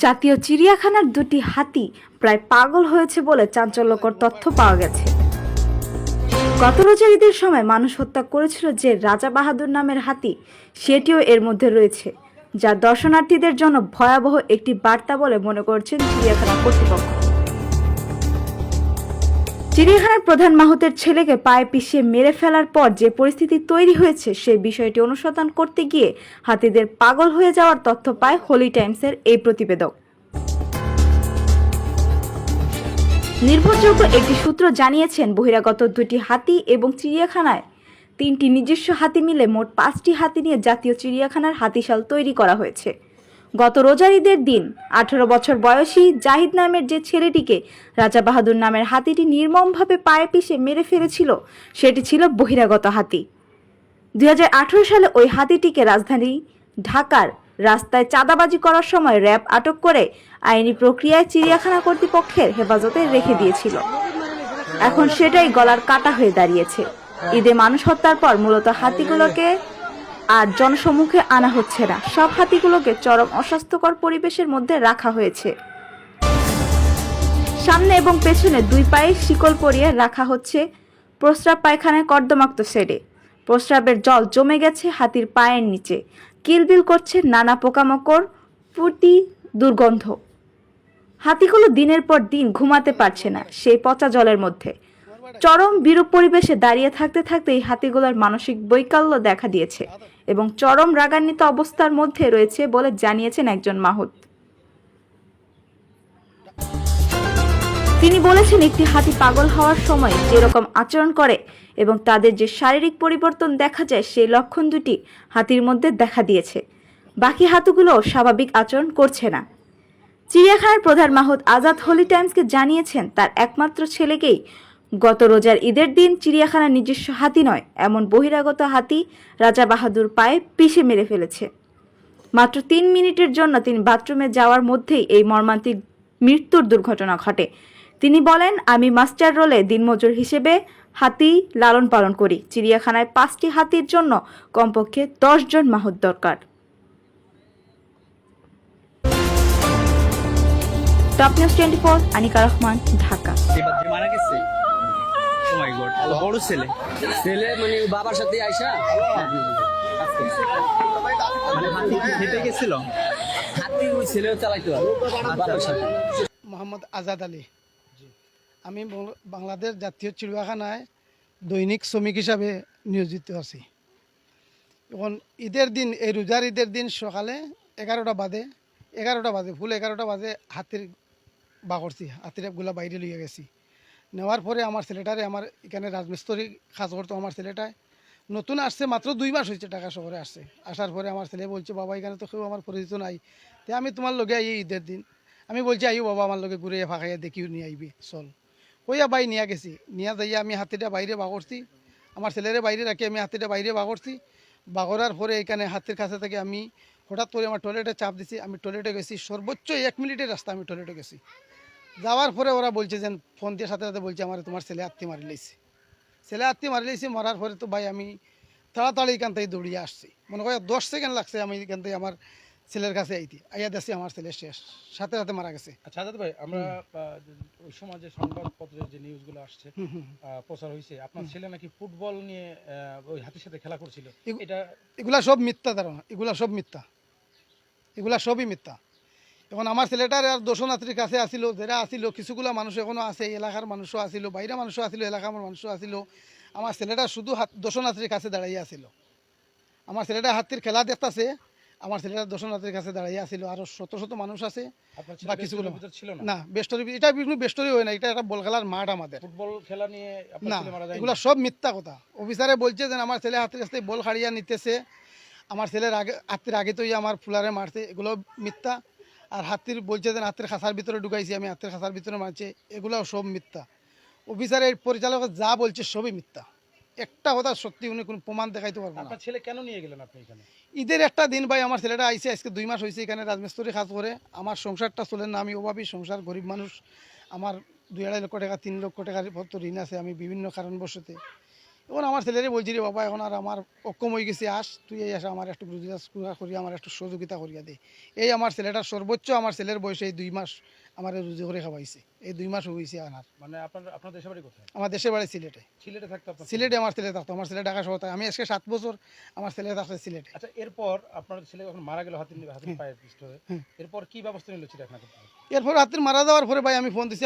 জাতীয় চিড়িয়াখানার দুটি হাতি প্রায় পাগল হয়েছে বলে চাঞ্চল্যকর তথ্য পাওয়া গেছে। গত রোজার ঈদের সময় মানুষ হত্যা করেছিল যে রাজা বাহাদুর নামের হাতি, সেটিও এর মধ্যে রয়েছে, যা দর্শনার্থীদের জন্য ভয়াবহ একটি বার্তা বলে মনে করছেন চিড়িয়াখানা কর্তৃপক্ষ। চিড়িয়াখানার প্রধান মাহুতের ছেলেকে পায়ে পিষিয়ে মেরে ফেলার পর যে পরিস্থিতি তৈরি হয়েছে সেই বিষয়টি অনুসন্ধান করতে গিয়ে হাতিদের পাগল হয়ে যাওয়ার তথ্য পায় হোলি টাইমসের এই প্রতিবেদক। নির্ভরযোগ্য একটি সূত্র জানিয়েছেন, বহিরাগত দুটি হাতি এবং চিড়িয়াখানায় 3টি নিজস্ব হাতি মিলে মোট 5টি হাতি নিয়ে জাতীয় চিড়িয়াখানার হাতিশাল তৈরি করা হয়েছে। গত রোজার ঈদের দিন 18 বছর বয়সী জাহিদ নামের যে ছেলেটিকে রাজা বাহাদুর নামের হাতিটি নির্মমভাবে পায়ে পিষে মেরে ফেলেছিল, সেটি ছিল বহিরাগত হাতি। 2018 সালে ওই হাতিটিকে রাজধানী ঢাকার রাস্তায় চাঁদাবাজি করার সময় র্যাব আটক করে আইনি প্রক্রিয়ায় চিড়িয়াখানা কর্তৃপক্ষের হেফাজতে রেখে দিয়েছিল। এখন সেটাই গলার কাটা হয়ে দাঁড়িয়েছে। ঈদে মানুষ হত্যার পর মূলত হাতিগুলোকে আর জনসম্মুখে আনা হচ্ছে না। সব হাতিগুলোকে চরম অস্বাস্থ্যকর পরিবেশের মধ্যে রাখা হয়েছে। সামনে এবং পেছনে 2 পায়ে শিকল পরিয়ে রাখা হচ্ছে প্রস্রাব পায়খানায় কর্দমাক্ত শেডে। প্রস্রাবের জল জমে গেছে হাতির পায়ের নিচে। কিলবিল করছে নানা পোকামাকড়, পুটি, দুর্গন্ধ। হাতিগুলো দিনের পর দিন ঘুমাতে পারছে না সেই পচা জলের মধ্যে। চরম বিরূপ পরিবেশে দাঁড়িয়ে থাকতে থাকতেই হাতিগুলোর মানসিক বৈকল্য দেখা দিয়েছে এবং চরম রাগান্বিত অবস্থার মধ্যে রয়েছে বলে জানিয়েছেন একজন মাহুত। তিনি বলেছেন, একটি হাতি পাগল হওয়ার সময় যেরকম আচরণ করে এবং তাদের যে শারীরিক পরিবর্তন দেখা যায়, সেই লক্ষণ দুটি হাতির মধ্যে দেখা দিয়েছে। বাকি হাতিগুলো স্বাভাবিক আচরণ করছে না। চিড়িয়াখানার প্রধান মাহুত আজাদ হোলি টাইমসকে জানিয়েছেন, তার একমাত্র ছেলেকেই গত রোজার ঈদের দিন চিড়িয়াখানার নিজস্ব হাতি নয়, এমন বহিরাগত হাতি রাজা বাহাদুর পায়ে পিষে মেরে ফেলেছে। মাত্র 3 মিনিটের জন্য তিনি বাথরুমে যাওয়ার মধ্যেই এই মর্মান্তিক মৃত্যুর দুর্ঘটনা ঘটে। তিনি বলেন, আমি মাস্টার রোলে দিনমজুর হিসেবে হাতি লালন পালন করি। চিড়িয়াখানায় 5টি হাতির জন্য কমপক্ষে 10 জন মাহুত দরকার। Top news 24, Anika Rahman, Dhaka. মারা গেছে। ও মাই গড, বড় ছেলে মানে বাবার সাথে আইসা মানে হাতি কি হেঁটে গেছিল? হাতি ওই ছেলেও চালাইতো বাবার সাথে। মোহাম্মদ আজাদ আলী। আমি বাংলাদেশ জাতীয় চিড়িয়াখানায় দৈনিক শ্রমিক হিসাবে নিয়োজিত আছি। এখন ঈদের দিন, এই রোজার ঈদের দিন সকালে 11টা বাজে ফুল 11টা বাজে হাতির করছি, হাতিরগুলা বাইরে লিয়ে গেছি। নেওয়ার পরে আমার ছেলেটারে, আমার এখানে রাজমিস্ত্রি কাজ করতো, আমার ছেলেটায় নতুন আসছে, মাত্র 2 মাস হয়েছে ঢাকা শহরে আসছে। আসার পরে আমার ছেলে বলছে, বাবা এখানে তো কেউ আমার পরিচিত নাই, তাই আমি তোমার লগে আই ঈদের দিন। আমি বলছি, আইও বাবা, আমার লগে ঘুরে ফাঁকাইয়া দেখিও নিয়ে আইবি, চল। কইয়া বাই নিয়ে গেছি। নিয়ে যাইয়া আমি হাতিটা বাইরে করছি, আমার ছেলেরে বাইরে রাখি আমি হাতিটা বাইরে করছি। বাগরার পরে এখানে হাতির কাছে থেকে আমি হঠাৎ করে আমার টয়লেটে চাপ দিছি। আমি টয়লেটে গেছি, সর্বোচ্চ 1 মিনিটের রাস্তা আমি টয়লেটে গেছি। যাওয়ার পরে ওরা বলছে যে, ফোন দিয়ে সাথে সাথে বলছে, আমার তোমার ছেলে আত্মি মারি লাইছে। মারার পরে তো ভাই আমি তাড়াতাড়ি এখান থেকে দৌড়িয়ে আসছি। মনে করি 10 সেকেন্ড লাগছে আমি এখান থেকে আমার ছেলের কাছে আইয়া দেখছি আমার ছেলে শেষ, সাথে সাথে মারা গেছে। আচ্ছা আজাদ ভাই, আমরা ওই সময় যে সংবাদপত্রের যে নিউজগুলো আসছে, প্রচার হয়েছে, আপনার ছেলে নাকি ফুটবল নিয়ে ওই হাতির সাথে খেলা করছিল, এগুলা সব মিথ্যা ধারণা, এগুলা সবই মিথ্যা। এখন আমার ছেলেটার আর দর্শনার্থীর কাছে আসিল, যারা আসিল, কিছুগুলা মানুষ এখনো আছে, এলাকার মানুষও আসিল, বাইরে মানুষও আসিল, এলাকার মানুষও আসিল। আমার ছেলেটা শুধু দর্শনার্থীর কাছে দাঁড়াইয়া আসিল। আমার ছেলেটা হাতির খেলা দেখতেছে, আমার ছেলেটা দর্শনার্থীর কাছে দাঁড়াইয়া আসিল। আরো শত শত মানুষ আছে বা কিছুগুলো না, বেস্টরি, এটা বিভিন্ন বেস্টরি হয় না, এটা একটা বল খেলার মাঠ আমাদের। ফুটবল খেলা নিয়ে না, এগুলো সব মিথ্যা কথা। অফিসারে বলছে যে আমার ছেলে হাতের কাছে বল হারিয়া নিতেছে, আমার ছেলের হাতির আগে তো আমার ফুলারে মারছে, এগুলো মিথ্যা। আর হাতির বলছে যে হাতের খাঁচার ভিতরে ঢুকাইছি আমি, হাতের খাঁচার ভিতরে মারছে, এগুলো সব মিথ্যা। অফিসারের পরিচালক যা বলছে সবই মিথ্যা। একটা কথা সত্যি, উনি কোনো প্রমাণ দেখাইতে পারবেন না। আপনার ছেলে কেন নিয়ে গেলেন আপনি এখানে? ঈদের একটা দিন ভাই, আমার ছেলেটা আইসে, আজকে 2 মাস হয়েছে এখানে রাজমিস্ত্রি কাজ করে। আমার সংসারটা চলে না, আমি অভাবী সংসার, গরিব মানুষ। আমার 2-2.5 লক্ষ টাকা 3 লক্ষ টাকার মতো ঋণ আছে, আমি বিভিন্ন কারণবশতে এখন আমার ছেলেরে বলছি রে বাবা এখন আর আমার অক্ষম হয়ে গেছে, আস তুই এই আসা আমার একটু রুজি করি, আমার একটু সহযোগিতা করিয়া দে। এই আমার ছেলেটার সর্বোচ্চ আমার ছেলের বয়সে এই 2 মাস আমার রুজি করে খাওয়াইছে, এই 2 মাস হয়েছে আনার। মানে আপনার দেশের বাড়ি কোথায়? আমার দেশের বাড়ি সিলেটে। সিলেটে থাকতো আপনার? সিলেটে আমার ছেলে থাকতো, আমার ছেলে ঢাকা শহর থাকে। আমি আজকে 7 বছর আমার ছেলে থাকছে সিলেটে। আচ্ছা, এরপর আপনার ছেলে যখন মারা গেল হাতির পায়ে পিষ্ট হয়ে, এরপর কি ব্যবস্থা নিল চিড়িয়াখানা কর্তৃপক্ষ? এরপর রাত্রি মারা যাওয়ার পরে ভাই আমি ফোন দিছি